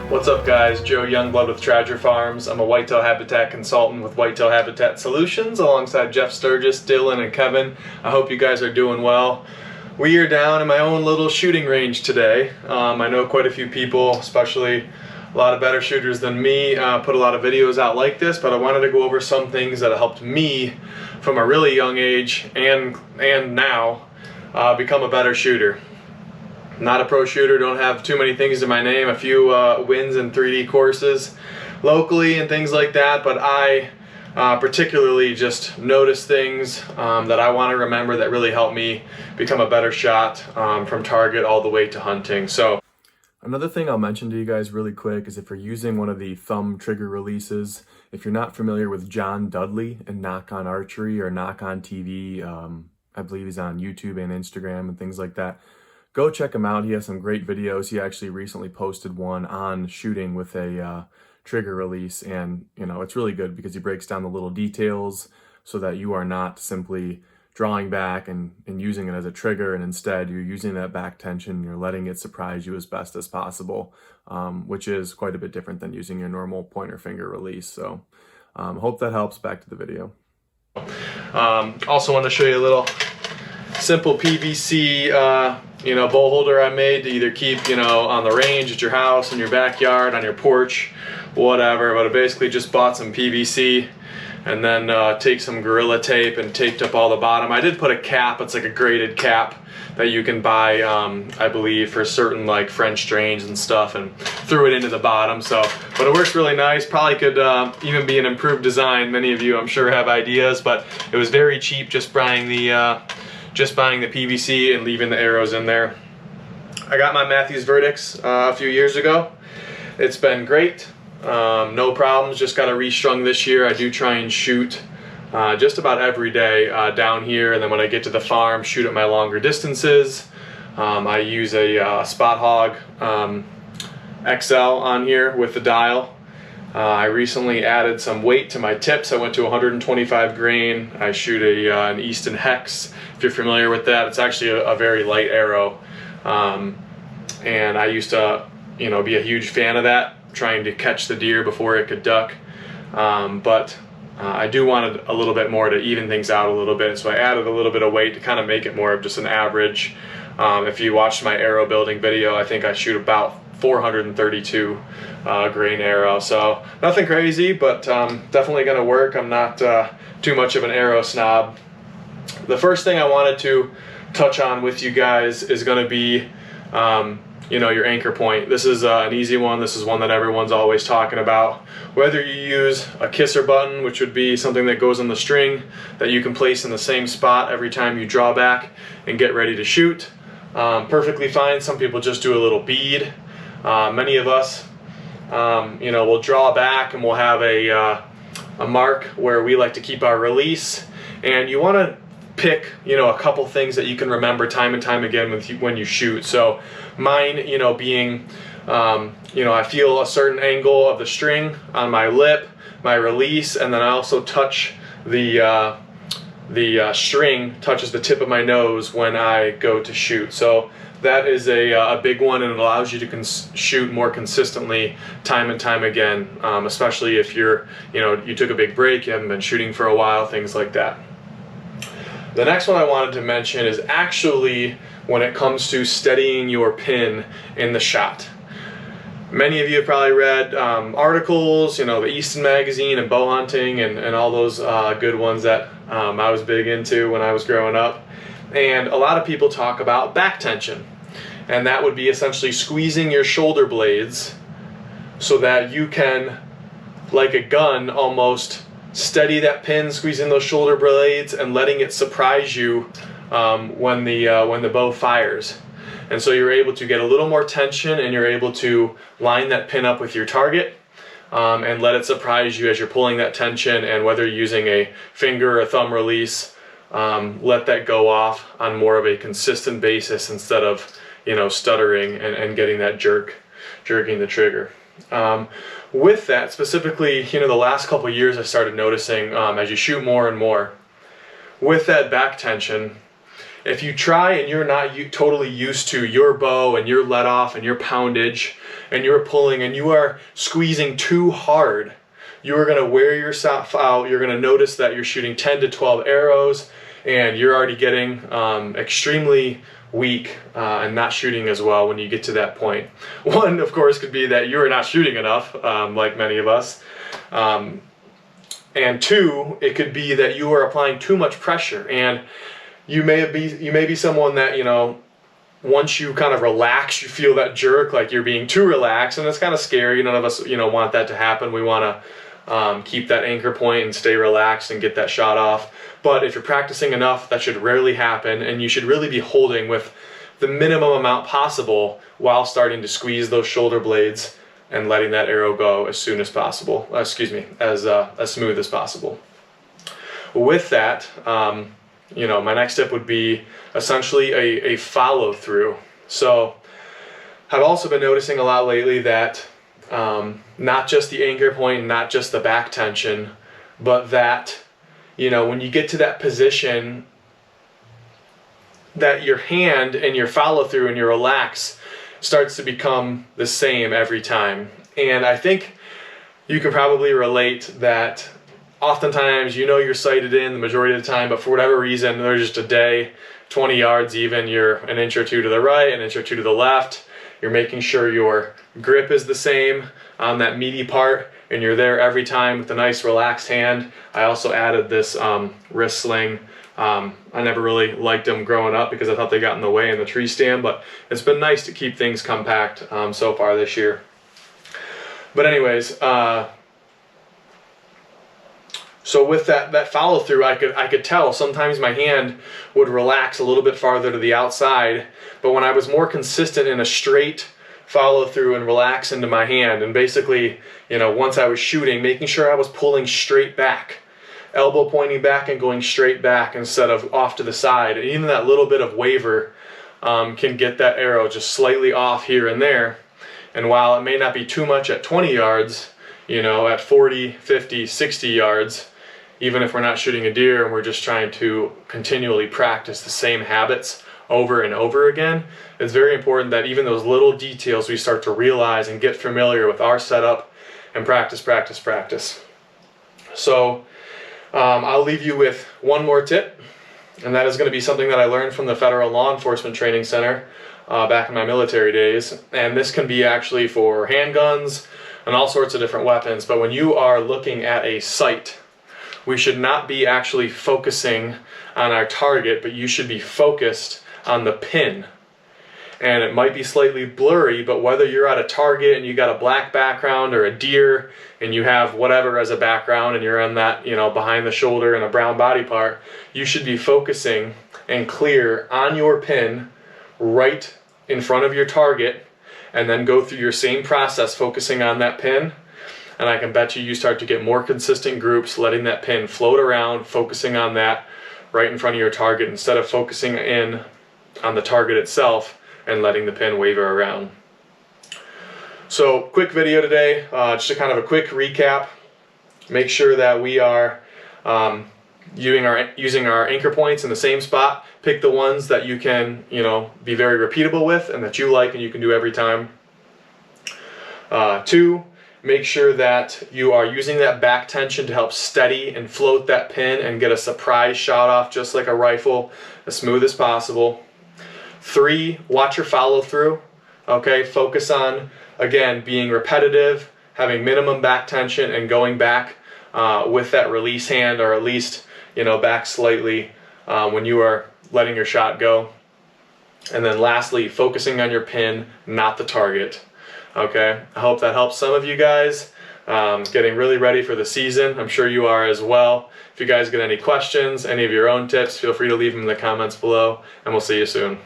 What's up guys, Joe Youngblood with Treasure Farms. I'm a whitetail habitat consultant with Whitetail Habitat Solutions alongside Jeff Sturgis, Dylan, and Kevin. I hope you guys are doing well. We are down in my own little shooting range today. I know quite a few people, especially a lot of better shooters than me, put a lot of videos out like this, but I wanted to go over some things that helped me from a really young age and now become a better shooter. Not a pro shooter, don't have too many things to my name, a few wins in 3D courses locally and things like that, but I particularly just notice things that I want to remember that really help me become a better shot from target all the way to hunting. So another thing I'll mention to you guys really quick is if you're using one of the thumb trigger releases, if you're not familiar with John Dudley and Knock on Archery or Knock on TV, I believe he's on YouTube and Instagram and things like that. Go check him out. He has some great videos. He actually recently posted one on shooting with a trigger release, and it's really good because he breaks down the little details so that you are not simply drawing back and using it as a trigger, and instead you're using that back tension, you're letting it surprise you as best as possible, which is quite a bit different than using your normal pointer finger release. So hope that helps. Back to the video. Also want to show you a little simple PVC bow holder I made to either keep on the range at your house, in your backyard, on your porch, whatever. But I basically just bought some PVC and then take some Gorilla Tape and taped up all the bottom. I did put a cap, it's like a graded cap that you can buy I believe for certain like French strains and stuff, and threw it into the bottom. So but it works really nice. Probably could even be an improved design. Many of you I'm sure have ideas, but it was very cheap just buying the PVC and leaving the arrows in there. I got my Matthews Verdicts a few years ago. It's been great, no problems. Just got it restrung this year. I do try and shoot just about every day down here, and then when I get to the farm, shoot at my longer distances. I use a Spot Hog XL on here with the dial. I recently added some weight to my tips. I went to 125 grain. I shoot an Easton Hex. If you're familiar with that, it's actually a very light arrow. And I used to, be a huge fan of that, trying to catch the deer before it could duck. But I do want a little bit more to even things out a little bit, so I added a little bit of weight to kind of make it more of just an average. If you watched my arrow building video, I think I shoot about 432 grain arrow, so nothing crazy, but definitely gonna work. I'm not too much of an arrow snob. The first thing I wanted to touch on with you guys is going to be your anchor point. This is an easy one. This is one that everyone's always talking about. Whether you use a kisser button, which would be something that goes on the string that you can place in the same spot every time you draw back and get ready to shoot, perfectly fine. Some people just do a little bead. Many of us we'll draw back and we'll have a mark where we like to keep our release, and you want to pick a couple things that you can remember time and time again when you shoot. So mine being I feel a certain angle of the string on my lip, my release, and then I also touch the string touches the tip of my nose when I go to shoot. So that is a big one, and it allows you to shoot more consistently time and time again, especially if you took a big break, you haven't been shooting for a while, things like that. The next one I wanted to mention is actually when it comes to steadying your pin in the shot. Many of you have probably read articles, the Easton magazine and bow hunting and all those good ones that I was big into when I was growing up. And a lot of people talk about back tension, and that would be essentially squeezing your shoulder blades so that you can, like a gun almost, steady that pin, squeezing those shoulder blades and letting it surprise you when the bow fires. And so you're able to get a little more tension, and you're able to line that pin up with your target and let it surprise you as you're pulling that tension. And whether you're using a finger or a thumb release, let that go off on more of a consistent basis instead of stuttering and getting that jerking the trigger. With that specifically, the last couple years I started noticing as you shoot more and more, with that back tension, If you try and you're not totally used to your bow and your let off and your poundage and you're pulling and you are squeezing too hard, you are going to wear yourself out. You're going to notice that you're shooting 10 to 12 arrows and you're already getting extremely weak and not shooting as well when you get to that point. One, of course, could be that you are not shooting enough, like many of us. And two, it could be that you are applying too much pressure, and you may be someone that, you know, once you kind of relax, you feel that jerk, like you're being too relaxed, and it's kind of scary. None of us, you know, want that to happen. We want to keep that anchor point and stay relaxed and get that shot off. But if you're practicing enough, that should rarely happen, and you should really be holding with the minimum amount possible while starting to squeeze those shoulder blades and letting that arrow go as soon as possible. As smooth as possible. With that, you know, my next tip would be essentially a follow through. So I've also been noticing a lot lately that not just the anchor point, not just the back tension, but that, you know, when you get to that position, that your hand and your follow through and your relax starts to become the same every time. And I think you can probably relate that oftentimes, you know, you're sighted in the majority of the time, but for whatever reason, there's just a day, 20 yards even, you're an inch or two to the right, an inch or two to the left. You're making sure your grip is the same on that meaty part, and you're there every time with a nice relaxed hand. I also added this wrist sling. I never really liked them growing up because I thought they got in the way in the tree stand, but it's been nice to keep things compact so far this year. But anyways, so with that follow through, I could tell sometimes my hand would relax a little bit farther to the outside, but when I was more consistent in a straight follow through and relax into my hand, and basically, you know, once I was shooting, making sure I was pulling straight back, elbow pointing back and going straight back instead of off to the side. And even that little bit of waver can get that arrow just slightly off here and there. And while it may not be too much at 20 yards, you know, at 40, 50, 60 yards, even if we're not shooting a deer and we're just trying to continually practice the same habits over and over again, it's very important that even those little details we start to realize and get familiar with our setup and practice, practice, practice. So I'll leave you with one more tip, and that is going to be something that I learned from the Federal Law Enforcement Training Center back in my military days. And this can be actually for handguns and all sorts of different weapons. But when you are looking at a sight, we should not be actually focusing on our target, but you should be focused on the pin. And it might be slightly blurry, but whether you're at a target and you got a black background or a deer and you have whatever as a background and you're on that, you know, behind the shoulder and a brown body part, you should be focusing and clear on your pin right in front of your target, and then go through your same process focusing on that pin. And I can bet you start to get more consistent groups, letting that pin float around, focusing on that right in front of your target instead of focusing in on the target itself and letting the pin waver around. So quick video today, just a kind of a quick recap. Make sure that we are using our anchor points in the same spot. Pick the ones that you can, you know, be very repeatable with and that you like and you can do every time. 2, make sure that you are using that back tension to help steady and float that pin and get a surprise shot off just like a rifle, as smooth as possible. 3, watch your follow through. Okay, focus on, again, being repetitive, having minimum back tension and going back with that release hand, or at least, you know, back slightly when you are letting your shot go. And then lastly, focusing on your pin, not the target. Okay, I hope that helps some of you guys getting really ready for the season. I'm sure you are as well. If you guys get any questions, any of your own tips, feel free to leave them in the comments below, and we'll see you soon.